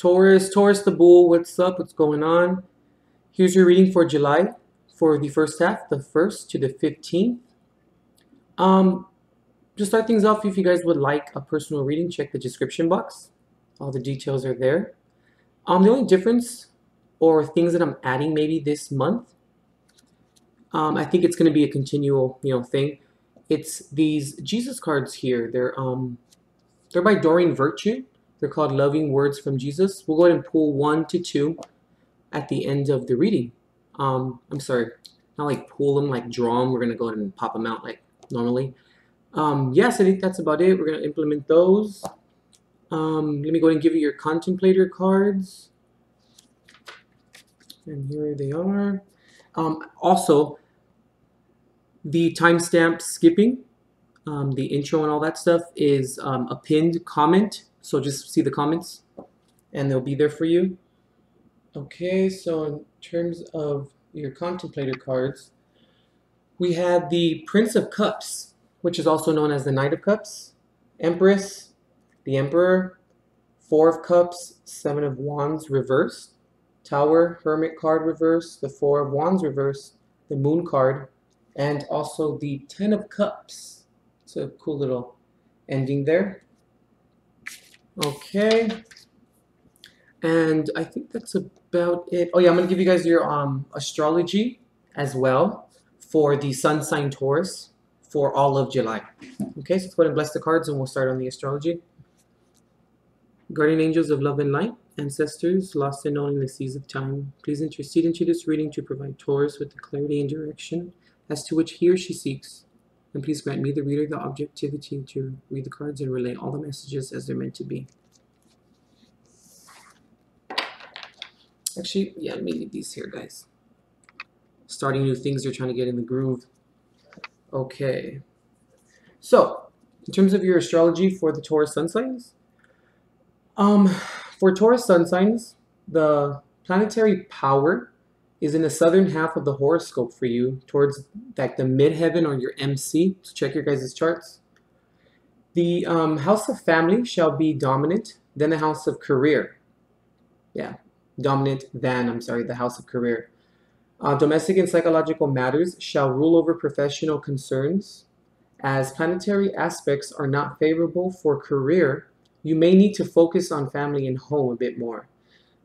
Taurus the bull, what's up? What's going on? Here's your reading for July for the first half, the 1st to the 15th. To start things off, if you guys would like a personal reading, check the description box. All the details are there. The only difference or things that I'm adding maybe this month, I think it's going to be a continual, thing. It's these Jesus cards here. They're by Doreen Virtue. They're called Loving Words from Jesus. We'll go ahead and pull 1 to 2 at the end of the reading. I'm sorry, not like pull them, like draw them. We're going to go ahead and pop them out like normally. Yes, I think that's about it. We're going to implement those. Let me go ahead and give you your contemplator cards. And here they are. Also, the timestamp skipping, the intro and all that stuff is a pinned comment. So just see the comments and they'll be there for you. Okay, so in terms of your contemplator cards, we had the Prince of Cups, which is also known as the Knight of Cups, Empress, the Emperor, 4 of Cups, 7 of Wands reversed, Tower, Hermit card reversed, the 4 of Wands reversed, the Moon card, and also the 10 of Cups. It's a cool little ending there. Okay, and I think that's about it. Oh yeah, I'm going to give you guys your astrology as well for the sun sign Taurus for all of July. Okay, so let's go ahead and bless the cards and we'll start on the astrology. Guardian angels of love and light, ancestors lost and known in the seas of time, please intercede into this reading to provide Taurus with the clarity and direction as to which he or she seeks. And please grant me, the reader, the objectivity to read the cards and relay all the messages as they're meant to be. Actually, yeah, let me leave these here, guys. Starting new things, you're trying to get in the groove. Okay. So, in terms of your astrology for the Taurus sun signs, for Taurus sun signs, the planetary power is in the southern half of the horoscope for you, towards like the midheaven or your MC. So check your guys' charts. The house of family shall be dominant, then the house of career. Yeah, dominant than, I'm sorry, the house of career. Domestic and psychological matters shall rule over professional concerns. As planetary aspects are not favorable for career, you may need to focus on family and home a bit more.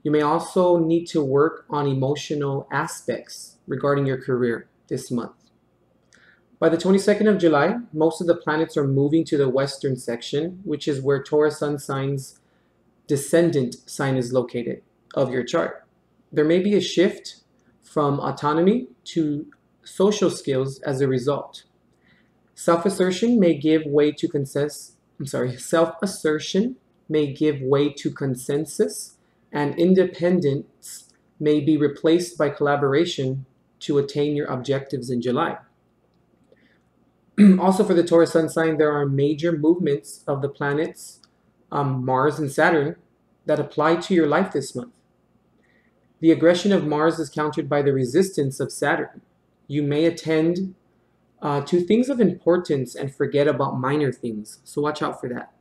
You may also need to work on emotional aspects regarding your career this month. By the 22nd of July, most of the planets are moving to the western section, which is where Taurus sun sign's descendant sign is located of your chart. There may be a shift from autonomy to social skills as a result. Self-assertion may give way to self-assertion may give way to consensus, and independence may be replaced by collaboration to attain your objectives in July. Also for the Taurus sun sign, there are major movements of the planets Mars and Saturn that apply to your life this month. The aggression of Mars is countered by the resistance of Saturn. You may attend to things of importance and forget about minor things, so watch out for that.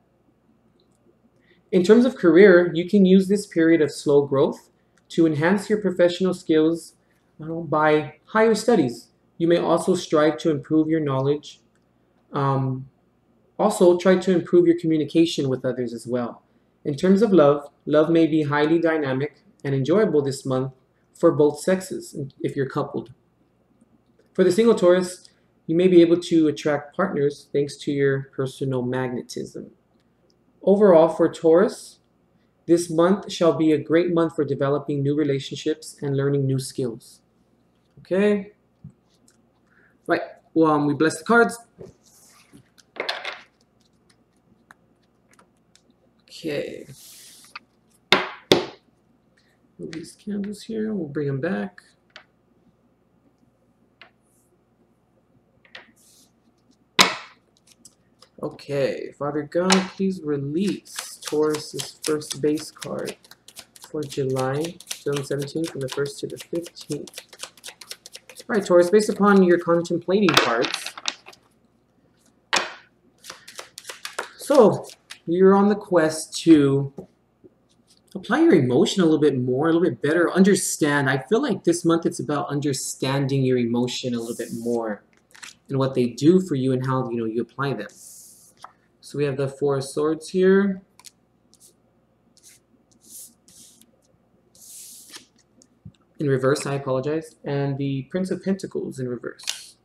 In terms of career, you can use this period of slow growth to enhance your professional skills by higher studies. You may also strive to improve your knowledge. Also, try to improve your communication with others as well. In terms of love, love may be highly dynamic and enjoyable this month for both sexes if you're coupled. For the single Taurus, you may be able to attract partners thanks to your personal magnetism. Overall, for Taurus, this month shall be a great month for developing new relationships and learning new skills. Okay? Right. Well, we bless the cards. Okay. Move these candles here. We'll bring them back. Okay, Father God, please release Taurus's first base card for July 2017 from the 1st to the 15th. All right, Taurus, based upon your contemplating cards. So, you're on the quest to apply your emotion a little bit more, a little bit better. Understand. I feel like this month it's about understanding your emotion a little bit more and what they do for you and how, you know, you apply them. So we have the Four of Swords here. In reverse, I apologize. And the Prince of Pentacles in reverse.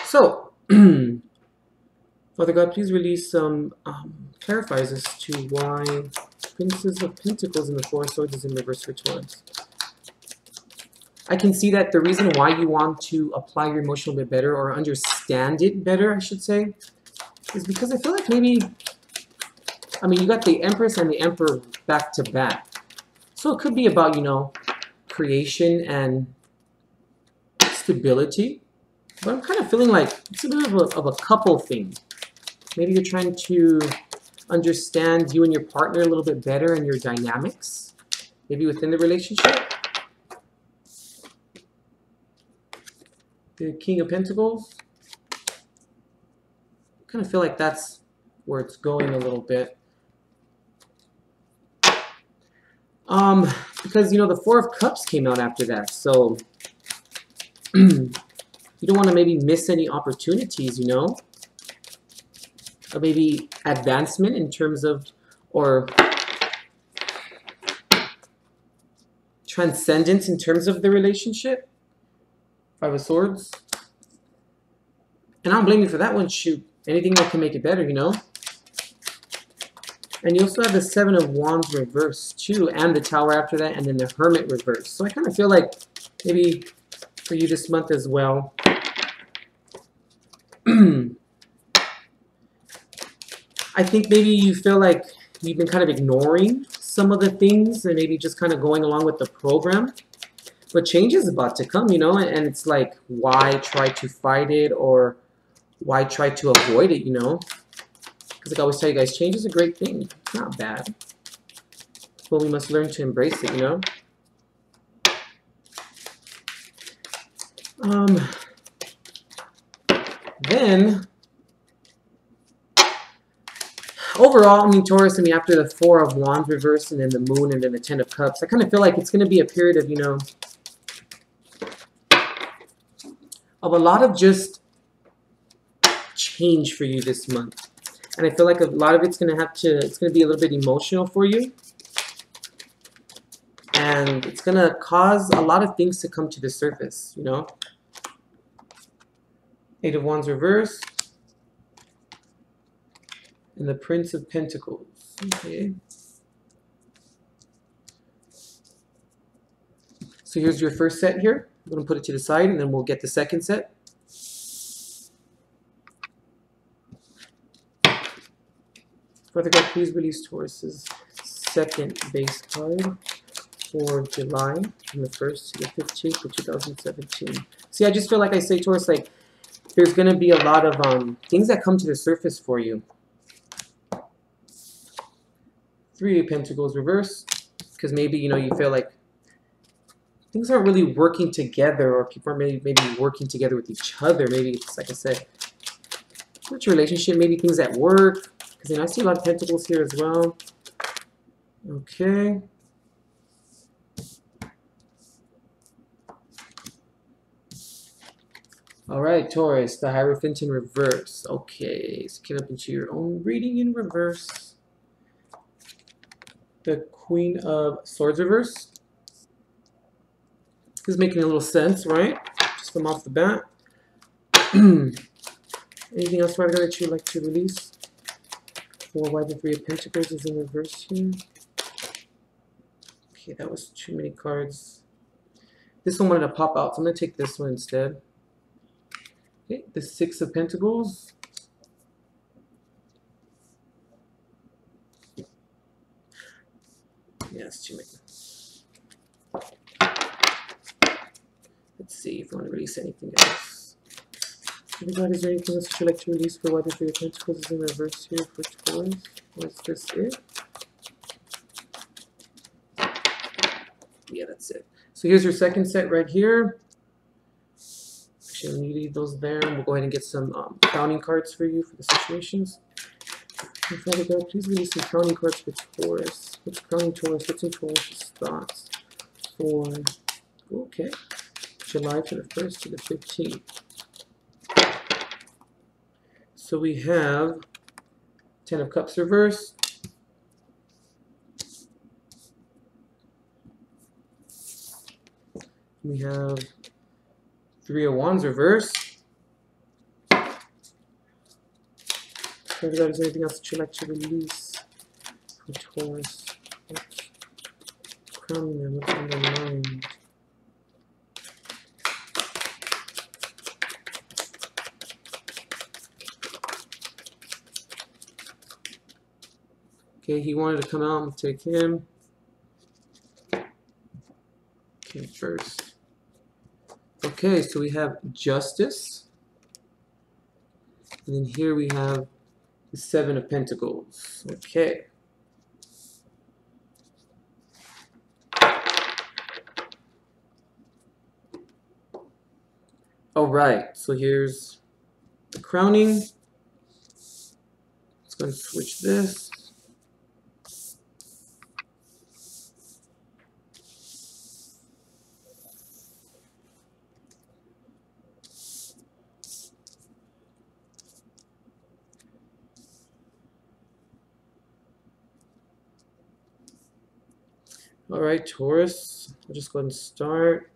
So, Father God, please release some clarifies as to why Princess of Pentacles and the Four of Swords is in reverse for Taurus. I can see that the reason why you want to apply your emotion a bit better, or understand it better, I should say, is because I feel like maybe, I mean, you got the Empress and the Emperor back to back. So it could be about, you know, creation and stability. But I'm kind of feeling like it's a bit of a couple thing. Maybe you're trying to understand you and your partner a little bit better and your dynamics, maybe within the relationship. The King of Pentacles. I kind of feel like that's where it's going a little bit. Because, you know, the Four of Cups came out after that, so you don't want to maybe miss any opportunities, you know, or maybe advancement in terms of, or transcendence in terms of the relationship. Five of Swords. And I don't blame you for that one. Shoot, anything that can make it better, you know. And you also have the Seven of Wands reverse too, and the Tower after that, and then the Hermit reverse. So I kind of feel like maybe for you this month as well, I think maybe you feel like you've been kind of ignoring some of the things and maybe just kind of going along with the program. But change is about to come, you know, and it's like, why try to fight it, or why try to avoid it, you know? Because like I always tell you guys, change is a great thing. It's not bad. But we must learn to embrace it, you know? Then, overall, I mean, Taurus, I mean, after the Four of Wands reverse, and then the Moon, and then the Ten of Cups, I kind of feel like it's going to be a period of, you know, of a lot of just change for you this month. And I feel like a lot of it's going to be a little bit emotional for you. And it's going to cause a lot of things to come to the surface, you know. Eight of Wands reverse. And the Prince of Pentacles. Okay. So here's your first set here. I'm going to put it to the side, and then we'll get the second set. Father God, please release Taurus's second base card for July, from the 1st to the 15th of 2017. See, I just feel like I say, Taurus, like, there's going to be a lot of things that come to the surface for you. Three of Pentacles reverse, because maybe, you know, you feel like things aren't really working together, or people are maybe working together with each other. Maybe it's, like I said, what's your relationship? Maybe things at work. Because, you know, I see a lot of Pentacles here as well. Okay. All right, Taurus, the Hierophant in reverse. Okay, so get up into your own reading in reverse. The Queen of Swords reverse. This is making a little sense, right? Just from off the bat. Anything else, Father, that you'd like to release? For why the Three of Pentacles is in reverse here. Okay, that was too many cards. This one wanted to pop out, so I'm going to take this one instead. Okay, the Six of Pentacles. Yeah, it's too many. Let's see if I want to release anything else. Everybody, is there anything else you'd like to release for why the Three of Pentacles is in reverse here for Taurus? Or is this it? Yeah, that's it. So here's your second set right here. Actually, you leave those there. We'll go ahead and get some crowning cards for you for the situations. And Father God, please give me some crowning cards for Taurus. What's crowning Taurus? What's in Taurus' thoughts for, okay, July to the 1st to the 15th. So we have 10 of Cups reversed. We have 3 of Wands reversed. Father God, is there anything else that you'd like to release for Taurus? What's crowning them? What's on their mind? Okay, he wanted to come out and take him. Okay, first. Okay, so we have Justice. And then here we have the 7 of Pentacles. Okay. Alright, so here's the crowning. Let's go and switch this. Alright, Taurus. I'll just go ahead and start.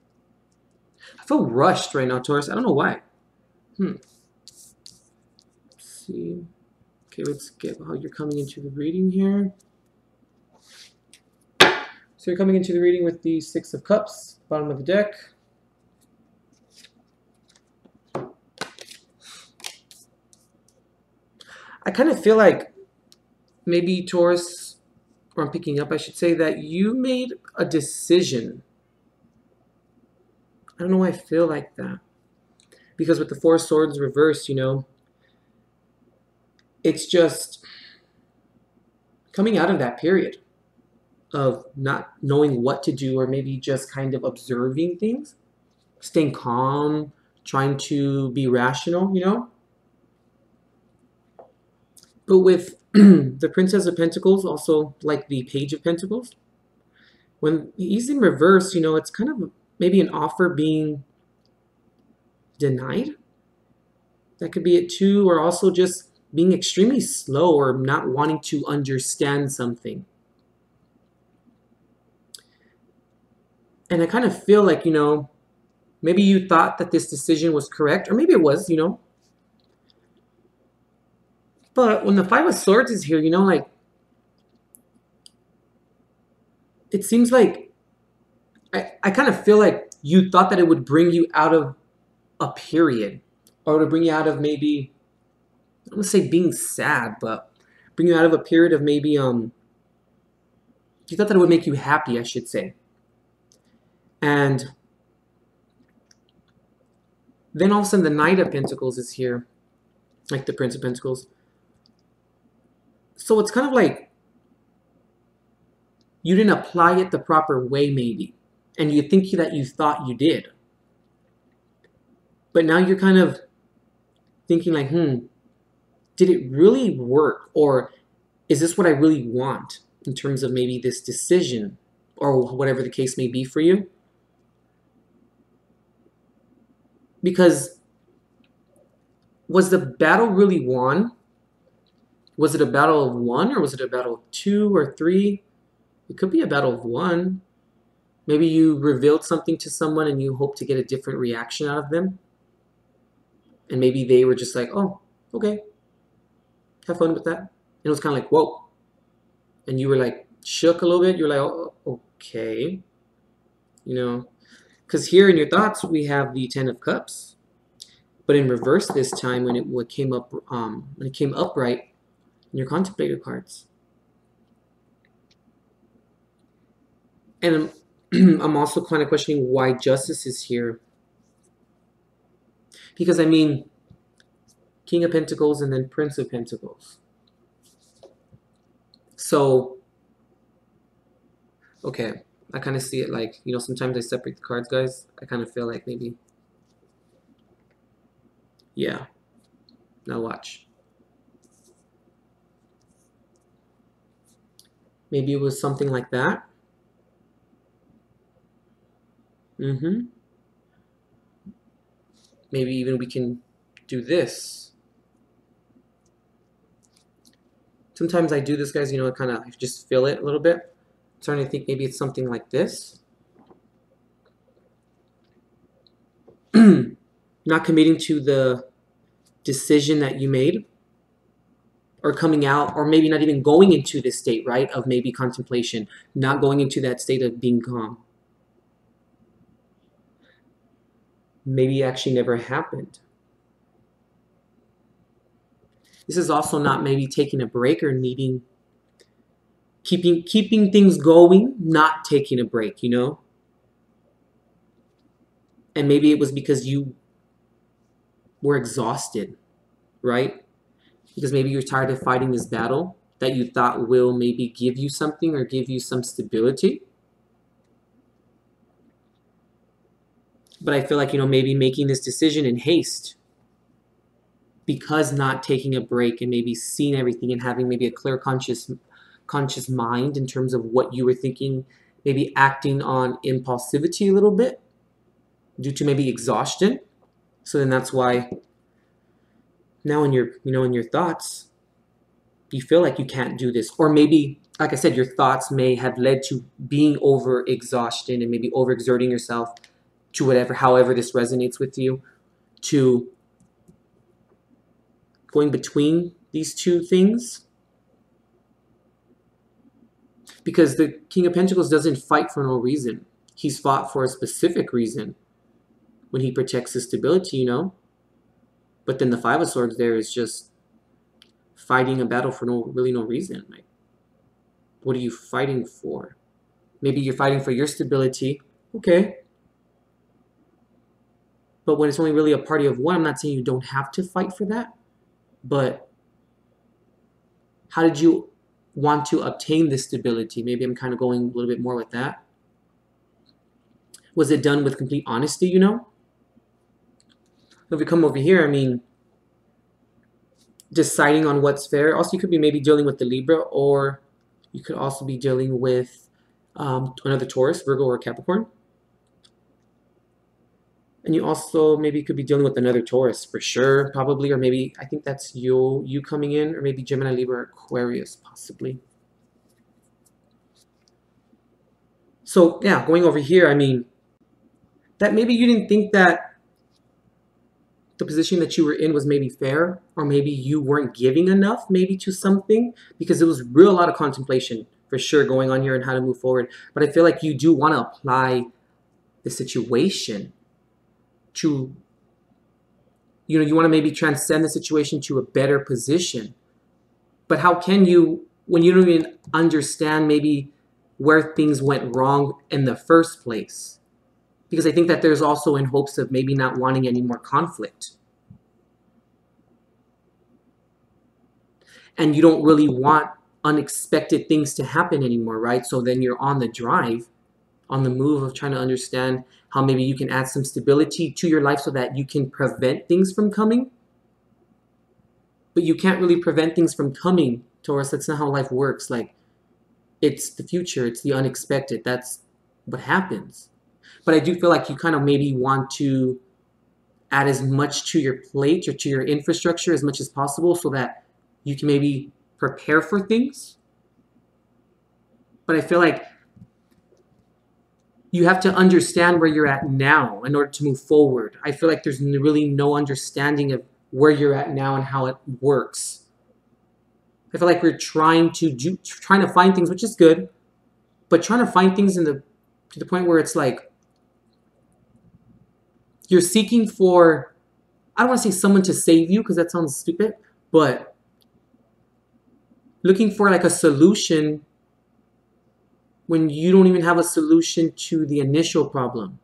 I feel rushed right now, Taurus. I don't know why. Let's see. Okay, let's get how you're coming into the reading here. So you're coming into the reading with the 6 of Cups, bottom of the deck. I kind of feel like maybe Taurus, or I'm picking up, I should say, that you made a decision. I don't know why I feel like that. Because with the 4 swords reversed, you know, it's just coming out of that period of not knowing what to do, or maybe just kind of observing things, staying calm, trying to be rational, you know. But with the Princess of Pentacles, also like the Page of Pentacles, when he's in reverse, you know, it's kind of maybe an offer being denied. That could be it too, or also just being extremely slow or not wanting to understand something. And I kind of feel like, you know, maybe you thought that this decision was correct, or maybe it was, you know. But when the 5 of Swords is here, you know, like, it seems like, I kind of feel like you thought that it would bring you out of a period, or to bring you out of maybe, I don't want to say being sad, but bring you out of a period of maybe, you thought that it would make you happy, I should say. And then all of a sudden the Knight of Pentacles is here, like the Prince of Pentacles. So it's kind of like you didn't apply it the proper way, maybe. And you think that you thought you did. But now you're kind of thinking like, did it really work? Or is this what I really want in terms of maybe this decision, or whatever the case may be for you? Because was the battle really won? Was it a battle of 1, or was it a battle of 2 or 3? It could be a battle of 1. Maybe you revealed something to someone and you hope to get a different reaction out of them. And maybe they were just like, oh, okay. Have fun with that. And it was kind of like, whoa. And you were like shook a little bit. You're like, oh, okay. You know, because here in your thoughts, we have the 10 of Cups. But in reverse this time, when it came upright in your contemplator cards. And I'm also kind of questioning why Justice is here. Because, I mean, King of Pentacles and then Prince of Pentacles. So, okay, I kind of see it like, you know, sometimes I separate the cards, guys. I kind of feel like maybe Yeah. Now watch. Maybe it was something like that. Mm-hmm. Maybe even we can do this. Sometimes I do this, guys, you know, I kind of just feel it a little bit. I'm starting to think maybe it's something like this. Not committing to the decision that you made, or coming out, or maybe not even going into this state, right, of maybe contemplation, not going into that state of being calm. Maybe it actually never happened. This is also not maybe taking a break or needing keeping things going, not taking a break, you know? And maybe it was because you were exhausted, right? Because maybe you're tired of fighting this battle that you thought will maybe give you something or give you some stability. But I feel like, you know, maybe making this decision in haste, because not taking a break and maybe seeing everything and having maybe a clear conscious mind in terms of what you were thinking, maybe acting on impulsivity a little bit due to maybe exhaustion. So then that's why now in your, you know, in your thoughts, you feel like you can't do this. Or maybe, like I said, your thoughts may have led to being over exhaustion and maybe overexerting yourself to whatever, however this resonates with you, to going between these two things. Because the King of Pentacles doesn't fight for no reason. He's fought for a specific reason when he protects his stability, you know? But then the Five of Swords there is just fighting a battle for no reason. Like, what are you fighting for? Maybe you're fighting for your stability. Okay. But when it's only really a party of one, I'm not saying you don't have to fight for that. But how did you want to obtain this stability? Maybe I'm kind of going a little bit more with that. Was it done with complete honesty, you know? If we come over here, I mean, deciding on what's fair. Also, you could be maybe dealing with the Libra, or you could also be dealing with another Taurus, Virgo, or Capricorn. And you also maybe could be dealing with another Taurus for sure, probably, or maybe I think that's you coming in, or maybe Gemini, Libra, Aquarius, possibly. So yeah, going over here, I mean, that maybe you didn't think that the position that you were in was maybe fair, or maybe you weren't giving enough maybe to something, because it was real a lot of contemplation for sure going on here and how to move forward. But I feel like you do want to apply the situation to, you know, you want to maybe transcend the situation to a better position. But how can you, when you don't even understand maybe where things went wrong in the first place? Because I think that there's also in hopes of maybe not wanting any more conflict. And you don't really want unexpected things to happen anymore, right? So then you're on the drive, on the move of trying to understand how maybe you can add some stability to your life so that you can prevent things from coming. But you can't really prevent things from coming, Taurus. That's not how life works. Like, it's the future. It's the unexpected. That's what happens. But I do feel like you kind of maybe want to add as much to your plate or to your infrastructure as much as possible so that you can maybe prepare for things. But I feel like you have to understand where you're at now in order to move forward. I feel like there's really no understanding of where you're at now and how it works. I feel like we're trying to find things, which is good, but trying to find things to the point where it's like you're seeking for, I don't want to say someone to save you because that sounds stupid, but looking for like a solution when you don't even have a solution to the initial problem.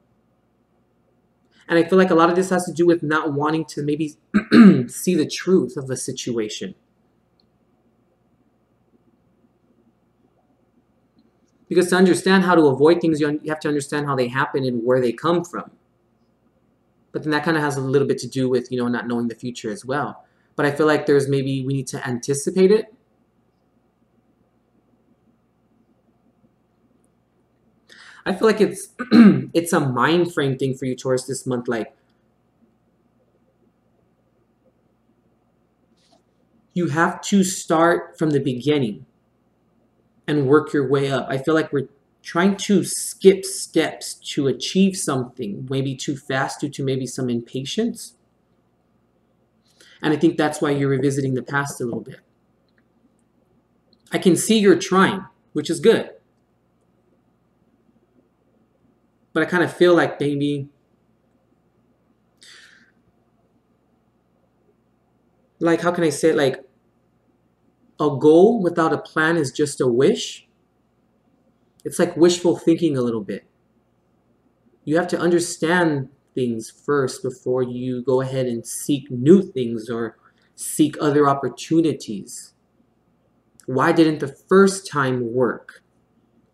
And I feel like a lot of this has to do with not wanting to maybe see the truth of a situation. Because to understand how to avoid things, you have to understand how they happen and where they come from. But then that kind of has a little bit to do with, not knowing the future as well. But I feel like we need to anticipate it. I feel like it's it's a mind frame thing for you, Taurus, this month. Like, you have to start from the beginning and work your way up. I feel like we're trying to skip steps to achieve something, maybe too fast due to maybe some impatience. And I think that's why you're revisiting the past a little bit. I can see you're trying, which is good. But I kind of feel like maybe, like, how can I say it? Like, a goal without a plan is just a wish. It's like wishful thinking a little bit. You have to understand things first before you go ahead and seek new things or seek other opportunities. Why didn't the first time work?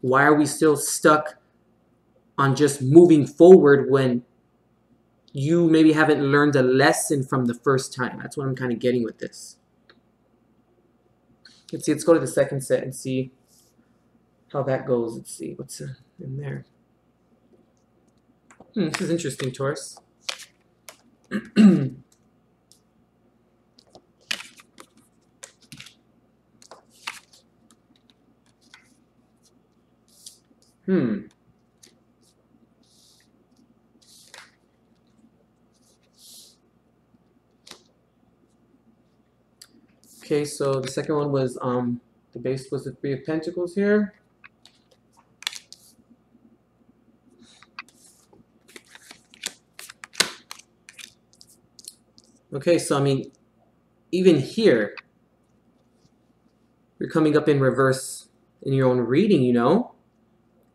Why are we still stuck on just moving forward when you maybe haven't learned a lesson from the first time? That's what I'm kind of getting with this. Let's go to the second set and see how that goes. Let's see what's in there. This is interesting, Taurus. Okay, so the second one was the base was the Three of Pentacles here. Okay, so I mean, even here, you're coming up in reverse in your own reading,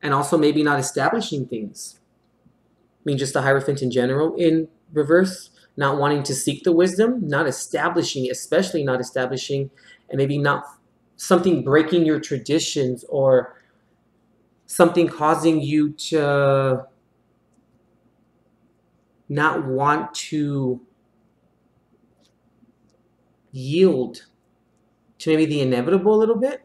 and also maybe not establishing things. I mean, just the Hierophant in general in reverse, not wanting to seek the wisdom, not establishing, especially not establishing, and maybe not something breaking your traditions or something causing you to not want to yield to maybe the inevitable a little bit.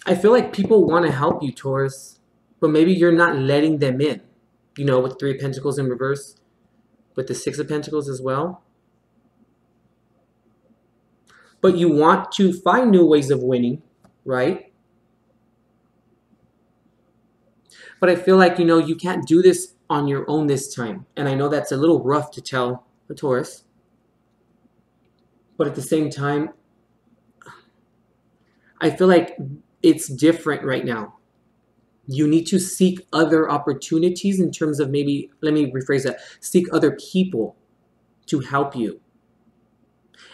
I feel like people want to help you, Taurus, but maybe you're not letting them in. With Three of Pentacles in reverse, with the Six of Pentacles as well. But you want to find new ways of winning, right? But I feel like, you can't do this on your own this time. And I know that's a little rough to tell a Taurus. But at the same time, I feel like it's different right now. You need to seek other opportunities in terms of maybe, let me rephrase that, seek other people to help you.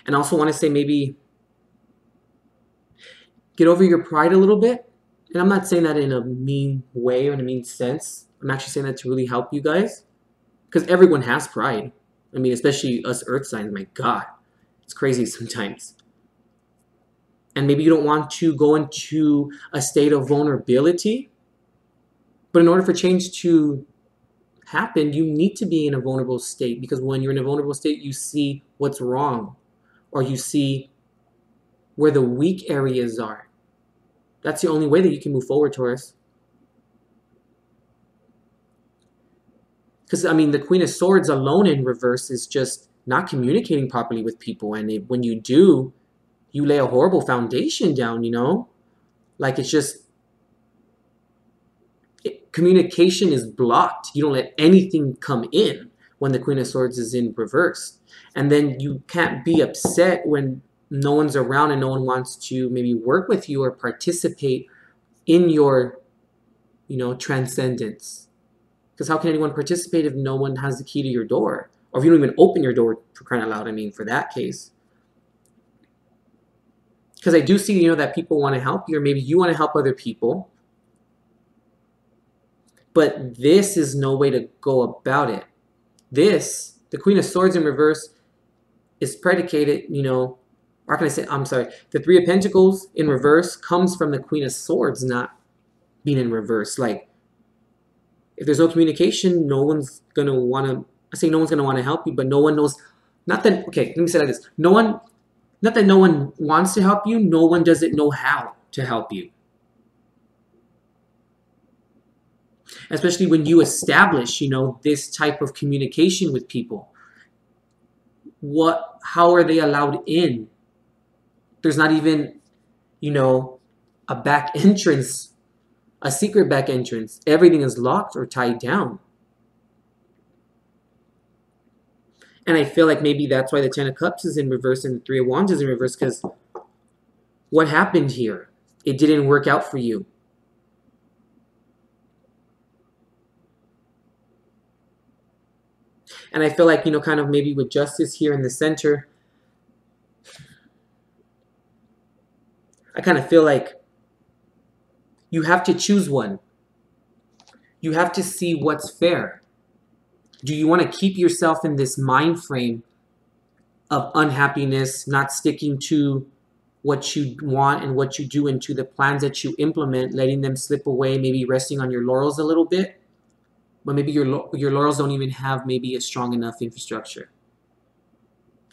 And I also want to say maybe get over your pride a little bit. And I'm not saying that in a mean way or in a mean sense. I'm actually saying that to really help you guys. Because everyone has pride. I mean, especially us earth signs. My God, it's crazy sometimes. And maybe you don't want to go into a state of vulnerability. But in order for change to happen, you need to be in a vulnerable state. Because when you're in a vulnerable state, you see what's wrong. Or you see where the weak areas are. That's the only way that you can move forward, Taurus. Because, I mean, the Queen of Swords alone in reverse is just not communicating properly with people. And when you do, you lay a horrible foundation down, Like, it's just, communication is blocked. You don't let anything come in when the Queen of Swords is in reverse. And then you can't be upset when no one's around and no one wants to maybe work with you or participate in your, transcendence. Because how can anyone participate if no one has the key to your door? Or if you don't even open your door, for crying out loud, I mean, for that case. Because I do see, that people want to help you, or maybe you want to help other people. But this is no way to go about it. This, the Queen of Swords in reverse, is predicated, or can I say, I'm sorry, the Three of Pentacles in reverse comes from the Queen of Swords not being in reverse. Like, if there's no communication, no one's going to want to, I say no one's going to want to help you, but no one knows, not that, okay, let me say it like this. No one, not that no one wants to help you, no one doesn't know how to help you. Especially when you establish, you know, this type of communication with people. How are they allowed in? There's not even, you know, a back entrance, a secret back entrance. Everything is locked or tied down. And I feel like maybe that's why the Ten of Cups is in reverse and the Three of Wands is in reverse, because what happened here? It didn't work out for you. And I feel like, you know, kind of maybe with Justice here in the center, I kind of feel like you have to choose one. You have to see what's fair. Do you want to keep yourself in this mind frame of unhappiness, not sticking to what you want and what you do, into the plans that you implement, letting them slip away, maybe resting on your laurels a little bit? But maybe your laurels don't even have maybe a strong enough infrastructure.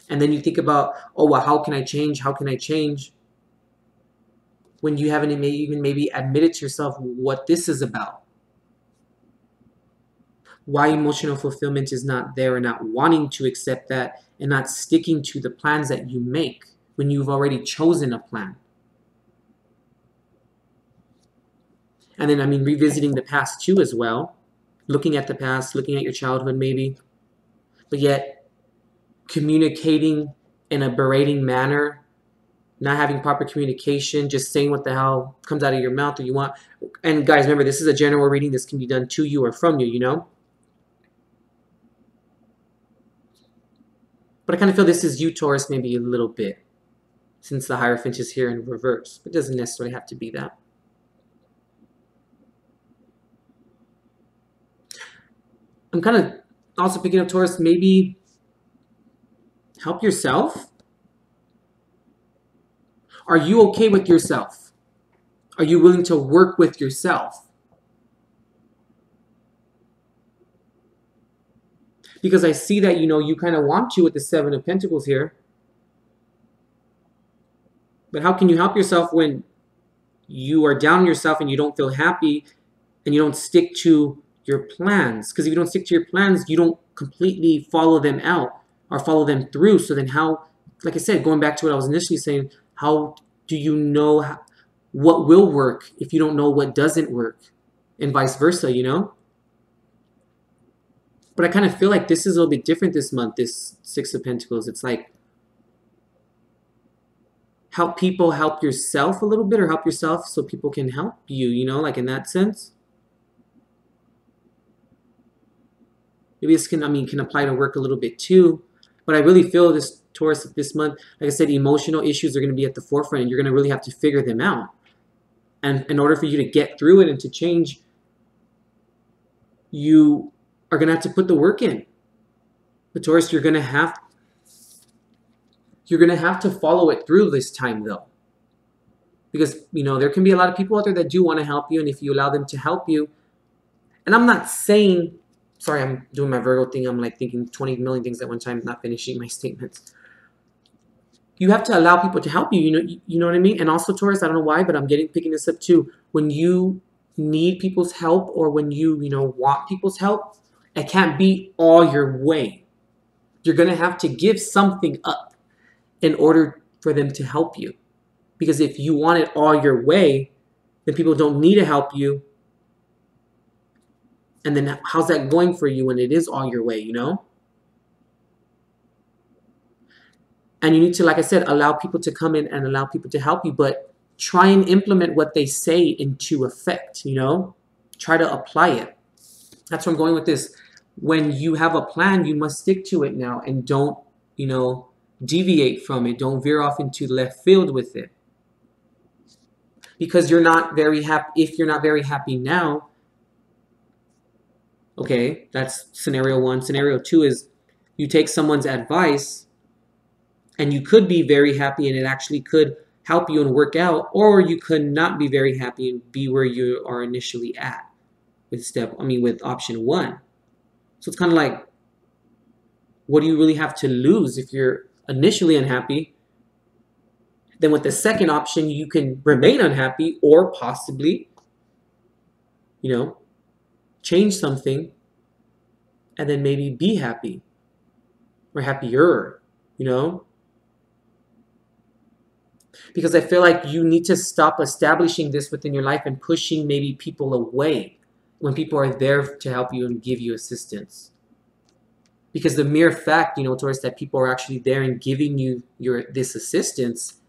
And then you think about, oh, well, how can I change? How can I change? When you haven't even maybe admitted to yourself what this is about. Why emotional fulfillment is not there, and not wanting to accept that, and not sticking to the plans that you make when you've already chosen a plan. And then, I mean, revisiting the past too as well. Looking at the past, looking at your childhood maybe. But yet, communicating in a berating manner, not having proper communication, just saying what the hell comes out of your mouth or you want. And guys, remember, this is a general reading. This can be done to you or from you, you know? But I kind of feel this is you, Taurus, maybe a little bit, since the Hierophant is here in reverse. It doesn't necessarily have to be that. I'm kind of also picking up, Taurus, maybe help yourself. Are you okay with yourself? Are you willing to work with yourself? Because I see that, you know, you kind of want to with the Seven of Pentacles here. But how can you help yourself when you are down on yourself and you don't feel happy and you don't stick to your plans? Because if you don't stick to your plans, you don't completely follow them out or follow them through. So then how, like I said, going back to what I was initially saying, how do you know what will work if you don't know what doesn't work? And vice versa, you know? But I kind of feel like this is a little bit different this month, this Six of Pentacles. It's like, help people help yourself a little bit, or help yourself so people can help you, you know, like in that sense. Maybe this can, I mean, can apply to work a little bit too. But I really feel this, Taurus, this month, like I said, emotional issues are going to be at the forefront, and you're going to really have to figure them out. And in order for you to get through it and to change, you are going to have to put the work in. But Taurus, you're going to have to follow it through this time, though. Because, you know, there can be a lot of people out there that do want to help you, and if you allow them to help you, and I'm not saying, sorry, I'm doing my Virgo thing, I'm like thinking 20 million things at one time, not finishing my statements. You have to allow people to help you, you know what I mean? And also, Taurus, I don't know why, but I'm picking this up too. When you need people's help, or when you want people's help, it can't be all your way. You're going to have to give something up in order for them to help you. Because if you want it all your way, then people don't need to help you. And then how's that going for you when it is all your way, you know? And you need to, like I said, allow people to come in and allow people to help you, but try and implement what they say into effect, you know? Try to apply it. That's where I'm going with this. When you have a plan, you must stick to it now, and don't, deviate from it. Don't veer off into left field with it. Because you're not very happy. If you're not very happy now, okay, that's scenario one. Scenario two is you take someone's advice And you could be very happy and it actually could help you and work out, or you could not be very happy and be where you are initially at with option one. So it's kind of like, what do you really have to lose if you're initially unhappy? Then with the second option, you can remain unhappy or possibly, change something and then maybe be happy or happier, Because I feel like you need to stop establishing this within your life and pushing maybe people away when people are there to help you and give you assistance. Because the mere fact, Taurus, that people are actually there and giving you this assistance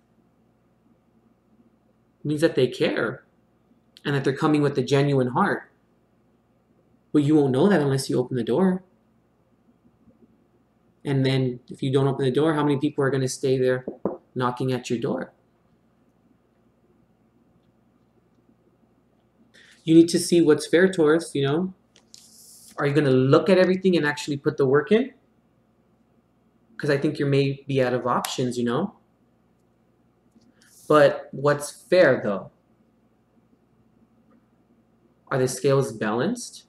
means that they care and that they're coming with a genuine heart. But you won't know that unless you open the door. And then if you don't open the door, how many people are going to stay there knocking at your door? You need to see what's fair, Taurus, Are you going to look at everything and actually put the work in? Because I think you may be out of options, But what's fair, though? Are the scales balanced?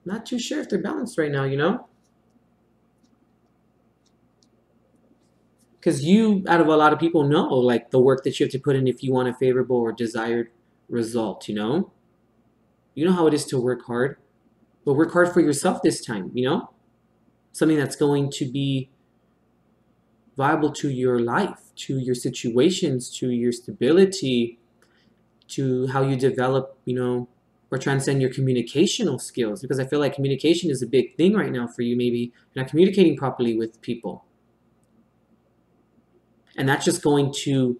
Not too sure if they're balanced right now, Because you, out of a lot of people, know, like, the work that you have to put in if you want a favorable or desired result, You know how it is to work hard. But work hard for yourself this time, Something that's going to be viable to your life, to your situations, to your stability, to how you develop, or transcend your communicational skills. Because I feel like communication is a big thing right now for you. Maybe you're not communicating properly with people. And that's just going to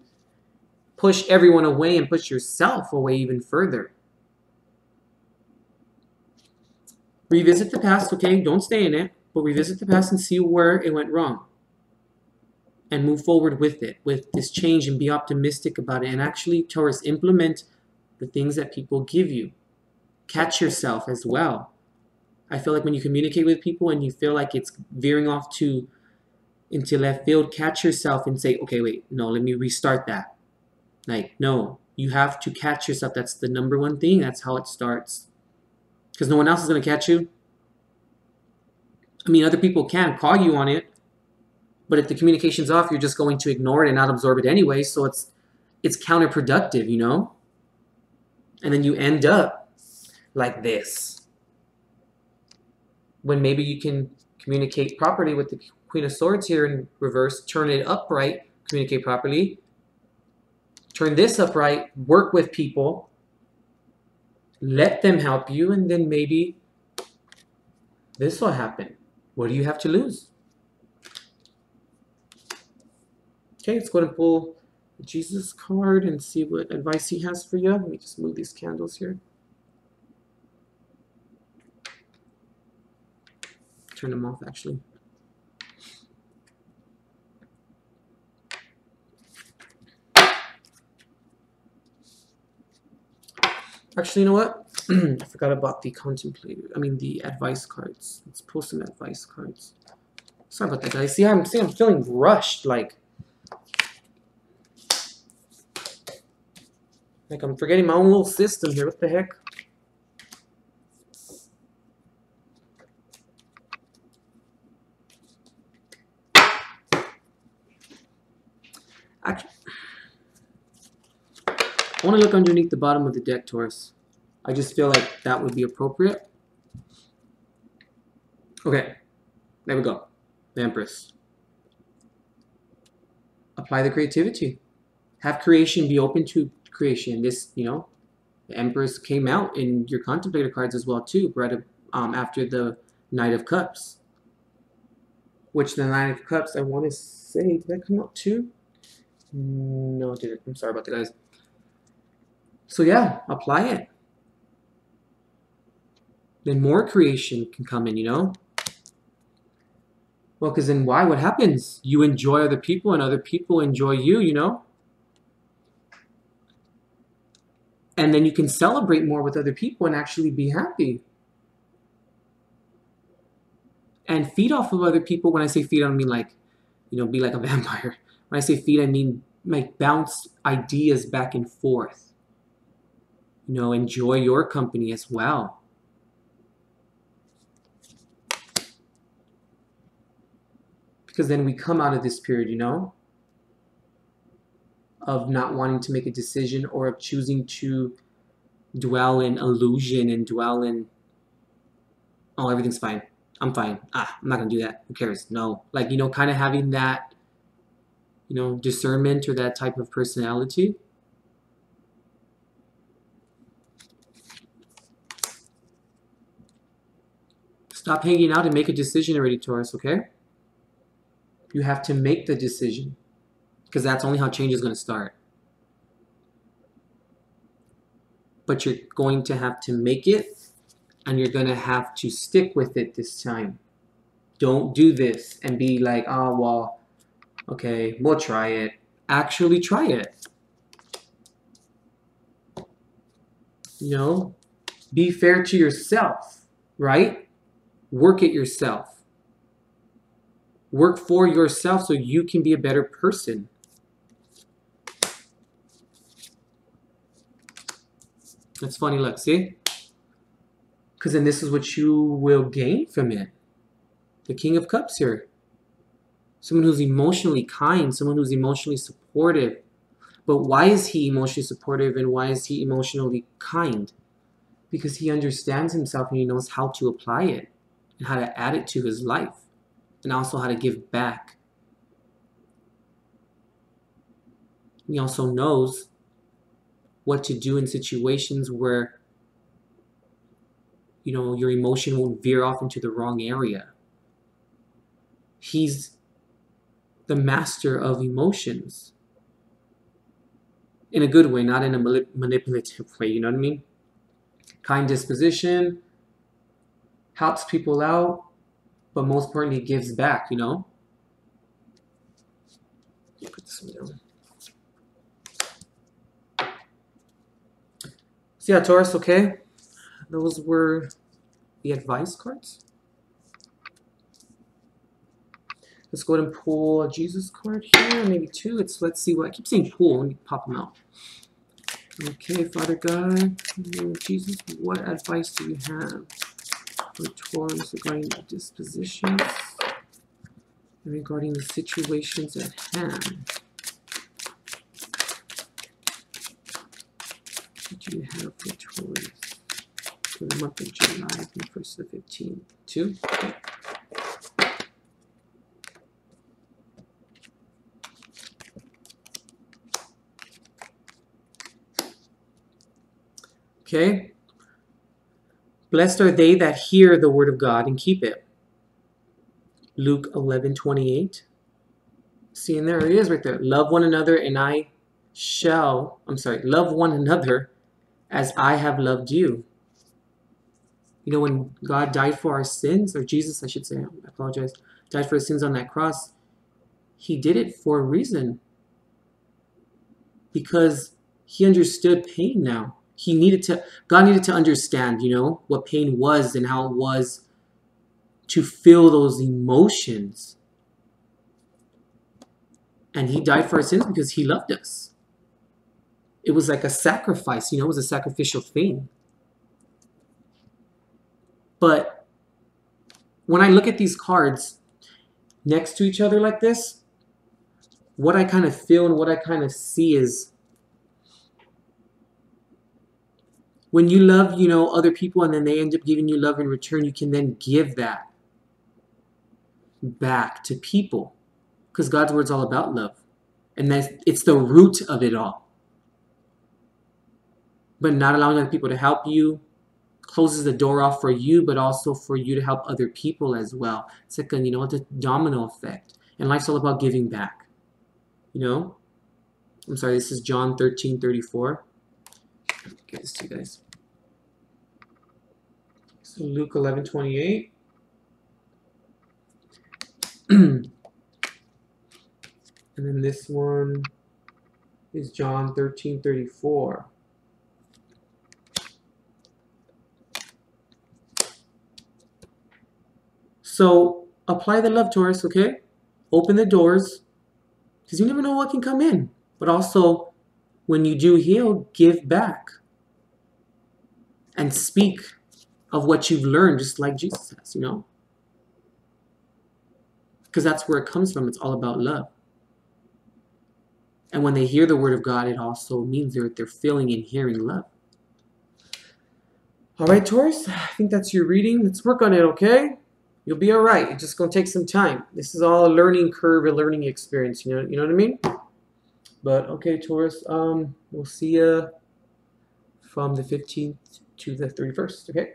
push everyone away and push yourself away even further. Revisit the past, okay? Don't stay in it, but revisit the past and see where it went wrong. And move forward with it, with this change, and be optimistic about it. And actually, Taurus, implement the things that people give you. Catch yourself as well. I feel like when you communicate with people and you feel like it's veering off into left field, catch yourself and say, okay, wait, no, let me restart that. Like, no, you have to catch yourself. That's the number one thing. That's how it starts. Because no one else is going to catch you. I mean, other people can call you on it, but if the communication's off, you're just going to ignore it and not absorb it anyway. So it's counterproductive, And then you end up like this. When maybe you can communicate properly with the Queen of Swords here in reverse, turn it upright, communicate properly, turn this upright, work with people, let them help you, and then maybe this will happen. What do you have to lose? Okay, let's go ahead and pull the Jesus card and see what advice he has for you. Let me just move these candles here. Turn them off, actually. Actually, you know what? I forgot about the the advice cards. Let's pull some advice cards. Sorry about that, guys. See, I'm feeling rushed, like I'm forgetting my own little system here. What the heck? Actually, I want to look underneath the bottom of the deck, Taurus. I just feel like that would be appropriate. Okay, there we go. The Empress. Apply the creativity. Have creation, be open to creation. This, the Empress came out in your contemplator cards as well too, right after the Knight of Cups. Which the Knight of Cups, I want to say, did that come out too? No, it didn't. I'm sorry about that, guys. So yeah, apply it. Then more creation can come in, Well, because then why? What happens? You enjoy other people and other people enjoy you, And then you can celebrate more with other people and actually be happy. and feed off of other people. When I say feed, I don't mean like, be like a vampire. When I say feed, I mean like bounce ideas back and forth. Enjoy your company as well. Because then we come out of this period, of not wanting to make a decision or of choosing to dwell in illusion and dwell in, oh, everything's fine. I'm fine. I'm not going to do that. Who cares? No. Like, kind of having that, discernment or that type of personality. Stop hanging out and make a decision already, Taurus, okay? You have to make the decision because that's only how change is going to start. But you're going to have to make it and you're going to have to stick with it this time. Don't do this and be like, oh, well, okay, we'll try it. Actually try it. Be fair to yourself, right? Work it yourself. Work for yourself so you can be a better person. That's funny, look, see? Because then this is what you will gain from it. The King of Cups here. Someone who's emotionally kind, someone who's emotionally supportive. But why is he emotionally supportive and why is he emotionally kind? Because he understands himself and he knows how to apply it and how to add it to his life and also how to give back. He also knows what to do in situations where, your emotion won't veer off into the wrong area. He's the master of emotions. In a good way, not in a manipulative way, you know what I mean? Kind disposition, helps people out, but most importantly, gives back, Put this one down. So yeah, Taurus, okay? Those were the advice cards. Let's go ahead and pull a Jesus card here, maybe two. Let's see what I keep saying. Pull. Let me pop them out. Okay, Father God, Jesus, what advice do you have for Taurus regarding the dispositions and regarding the situations at hand? What do you have for Taurus for the month of July from 1st to 15th? Two. Okay. Blessed are they that hear the word of God and keep it. Luke 11:28. See, and there it is right there. Love one another love one another as I have loved you. When God died for our sins, or Jesus, I should say, I apologize, died for his sins on that cross, he did it for a reason. Because he understood pain now. God needed to understand, what pain was and how it was to feel those emotions. And he died for our sins because he loved us. It was like a sacrifice, it was a sacrificial thing. But when I look at these cards next to each other like this, what I kind of feel and what I kind of see is when you love, other people and then they end up giving you love in return, you can then give that back to people. Because God's word's all about love. And it's the root of it all. But not allowing other people to help you closes the door off for you, but also for you to help other people as well. It's like a domino effect. And life's all about giving back. I'm sorry, this is John 13:34. Get this to you guys. So Luke 11:28. And then this one is John 13:34. So apply the love, Taurus, okay? Open the doors, because you never know what can come in. But also, when you do heal, give back. And speak of what you've learned, just like Jesus has, you know? Because that's where it comes from. It's all about love. And when they hear the word of God, it also means they're feeling and hearing love. All right, Taurus, I think that's your reading. Let's work on it, okay? You'll be all right. It's just going to take some time. This is all a learning curve, a learning experience, you know what I mean? But, okay, Taurus, we'll see you from the 15th to the 31st, okay?